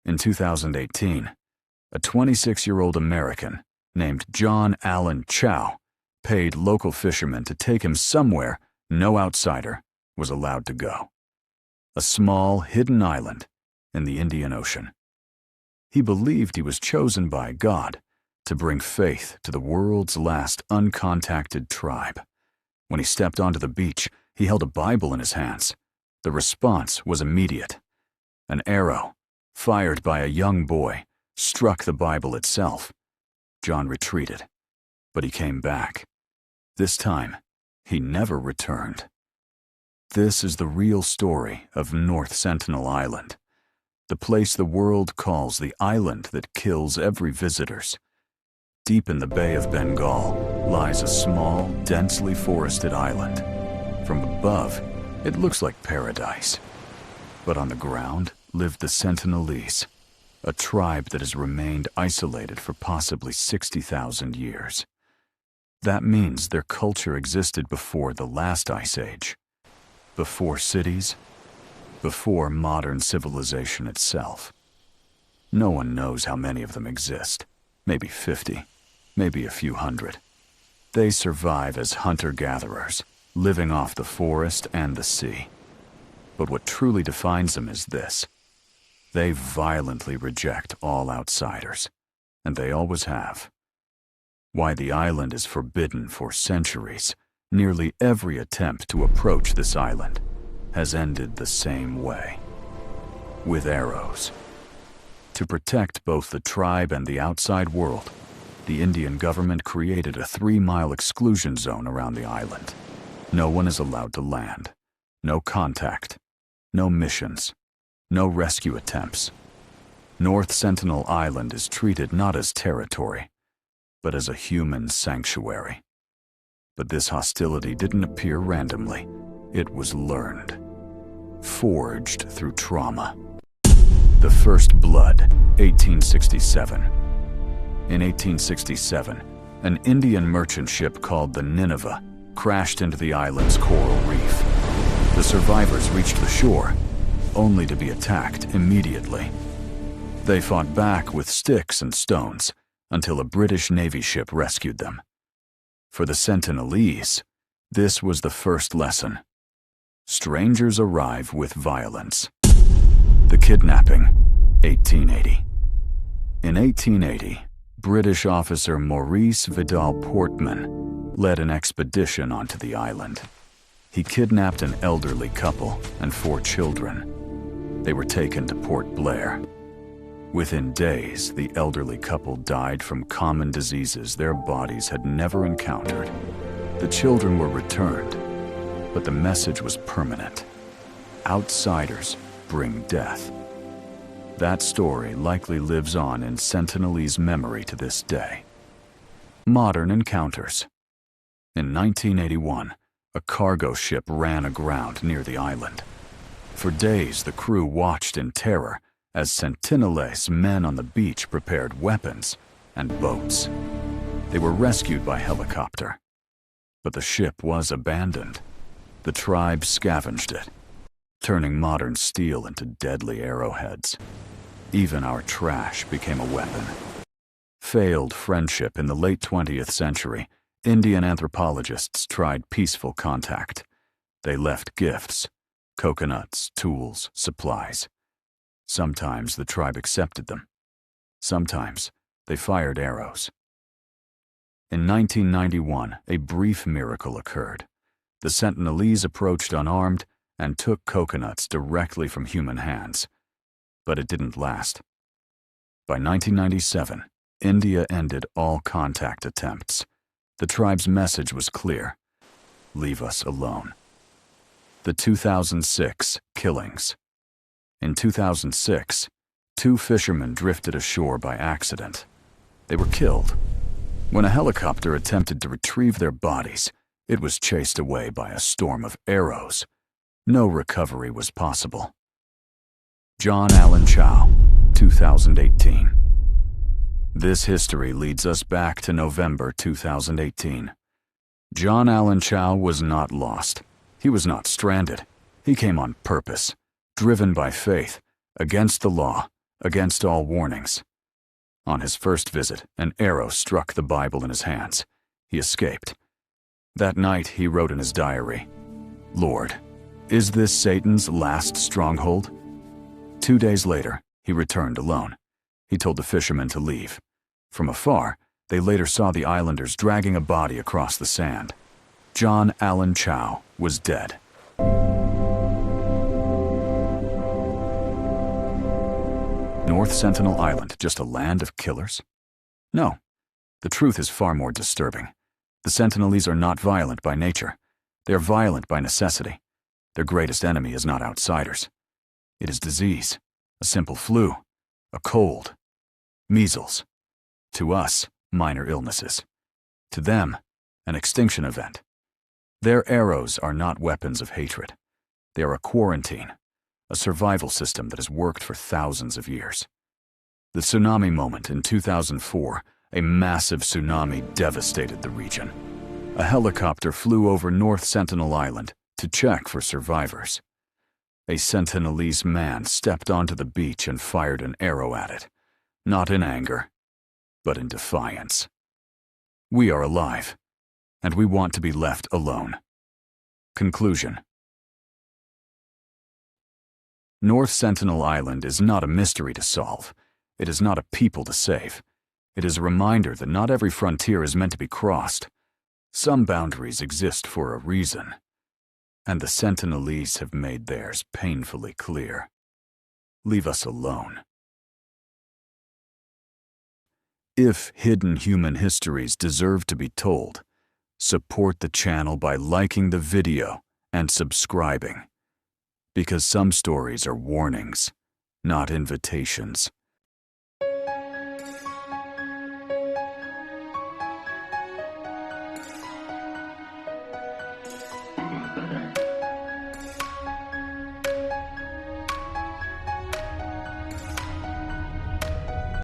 In 2018, a 26-year-old American named John Allen Chau paid local fishermen to take him somewhere no outsider was allowed to go. A small, hidden island in the Indian Ocean. He believed he was chosen by God to bring faith to the world's last uncontacted tribe. When he stepped onto the beach, he held a Bible in his hands. The response was immediate. An arrow, fired by a young boy, struck the Bible itself. John retreated, but he came back. This time, he never returned. This is the real story of North Sentinel Island, the place the world calls the island that kills every visitors. Deep in the Bay of Bengal lies a small, densely forested island. From above, it looks like paradise. But on the ground lived the Sentinelese, a tribe that has remained isolated for possibly 60,000 years. That means their culture existed before the last ice age, before cities, before modern civilization itself. No one knows how many of them exist. Maybe 50, maybe a few hundred. They survive as hunter-gatherers, living off the forest and the sea. But what truly defines them is this: they violently reject all outsiders, and they always have. Why the island is forbidden for centuries, nearly every attempt to approach this island has ended the same way, with arrows. To protect both the tribe and the outside world, the Indian government created a 3-mile exclusion zone around the island. No one is allowed to land. No contact. No missions. No rescue attempts. North Sentinel Island is treated not as territory, but as a human sanctuary. But this hostility didn't appear randomly. It was learned, forged through trauma. The First Blood, 1867. In 1867, an Indian merchant ship called the Nineveh crashed into the island's coral reef. The survivors reached the shore, only to be attacked immediately. They fought back with sticks and stones until a British Navy ship rescued them. For the Sentinelese, this was the first lesson. Strangers arrive with violence. The Kidnapping, 1880. In 1880, British officer Maurice Vidal Portman led an expedition onto the island. He kidnapped an elderly couple and 4 children. They were taken to Port Blair. Within days, the elderly couple died from common diseases their bodies had never encountered. The children were returned, but the message was permanent. Outsiders bring death. That story likely lives on in Sentinelese memory to this day. Modern encounters. In 1981, a cargo ship ran aground near the island. For days, the crew watched in terror as Sentinelese men on the beach prepared weapons and boats. They were rescued by helicopter. But the ship was abandoned. The tribe scavenged it, turning modern steel into deadly arrowheads. Even our trash became a weapon. Failed friendship in the late 20th century, Indian anthropologists tried peaceful contact. They left gifts, coconuts, tools, supplies. Sometimes the tribe accepted them. Sometimes they fired arrows. In 1991, a brief miracle occurred. The Sentinelese approached unarmed and took coconuts directly from human hands. But it didn't last. By 1997, India ended all contact attempts. The tribe's message was clear: leave us alone. The 2006 killings. In 2006, 2 fishermen drifted ashore by accident. They were killed. When a helicopter attempted to retrieve their bodies, it was chased away by a storm of arrows. No recovery was possible. John Allen Chau, 2018. This history leads us back to November 2018. John Allen Chau was not lost. He was not stranded. He came on purpose, driven by faith, against the law, against all warnings. On his first visit, an arrow struck the Bible in his hands. He escaped. That night, he wrote in his diary, "Lord, is this Satan's last stronghold?" 2 days later, he returned alone. He told the fishermen to leave. From afar, they later saw the islanders dragging a body across the sand. John Allen Chau was dead. North Sentinel Island just a land of killers? No. The truth is far more disturbing. The Sentinelese are not violent by nature. They are violent by necessity. Their greatest enemy is not outsiders. It is disease, a simple flu, a cold, measles. To us, minor illnesses. To them, an extinction event. Their arrows are not weapons of hatred. They are a quarantine, a survival system that has worked for thousands of years. The tsunami moment in 2004, a massive tsunami devastated the region. A helicopter flew over North Sentinel Island to check for survivors. A Sentinelese man stepped onto the beach and fired an arrow at it, not in anger, but in defiance. We are alive, and we want to be left alone. Conclusion. North Sentinel Island is not a mystery to solve. It is not a people to save. It is a reminder that not every frontier is meant to be crossed. Some boundaries exist for a reason, and the Sentinelese have made theirs painfully clear. Leave us alone. If hidden human histories deserve to be told, support the channel by liking the video and subscribing, because some stories are warnings, not invitations.